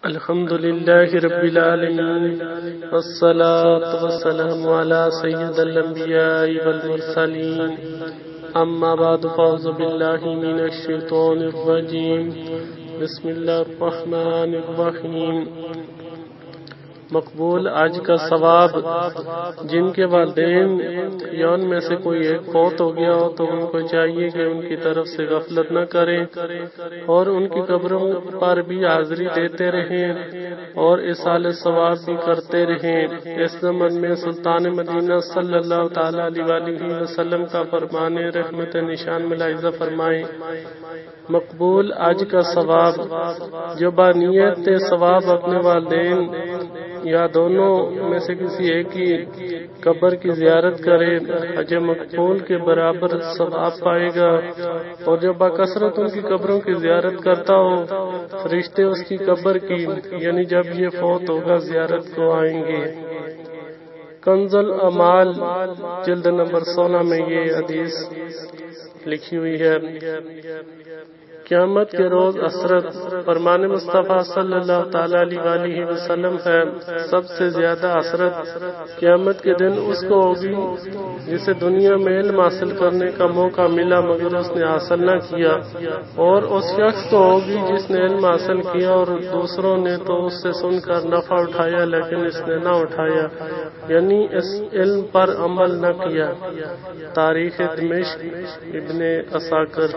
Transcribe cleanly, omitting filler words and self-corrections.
الحمد لله رب العالمين والصلاة والسلام على سيد الأنبياء والمرسلين أما بعد فأعوذ بالله من الشيطان الرجيم بسم الله الرحمن الرحيم مقبول آج کا ثواب جن کے والدین یا ان میں سے کوئی ایک فوت ہو گیا ہو تو ان کو چاہیے کہ ان کی طرف سے غفلت نہ کریں اور ان کی قبروں پر بھی حاضری دیتے رہیں اور اصالہ ثواب بھی کرتے رہیں۔ اس زمن میں سلطان مدینہ صلی اللہ تعالی علیہ وسلم کا فرمان رحمت نشان ملاحظہ فرمائیں، مقبول آج کا ثواب جو بانیت ثواب اپنے والدین یا دونوں میں سے کسی ایک کی قبر کی زیارت کرے حج مقبول کے برابر ثواب پائے گا، اور جو باکثرت ان کی قبروں کی زیارت کرتا ہو فرشتے اس کی قبر کی یعنی جب یہ فوت ہوگا زیارت کو آئیں گے۔ کنز الاعمال جلد نمبر 16 میں یہ حدیث لکھی ہوئی ہے۔ قیامت کے روز عثرت فرمان مصطفیٰ صلی اللہ تعالی علیہ وسلم ہے، سب سے زیادہ عثرت قیامت کے دن اس کو ہوگی جسے دنیا میں علم حاصل کرنے کا موقع ملا مگر اس نے حاصل نہ کیا، اور اس شخص کو ہوگی جس نے علم حاصل کیا اور دوسروں نے تو اس سے سن کر نفع اٹھایا لیکن اس نے نہ اٹھایا، یعنی اس علم پر عمل نہ کیا۔ تاریخ دمشق ابن عساکر۔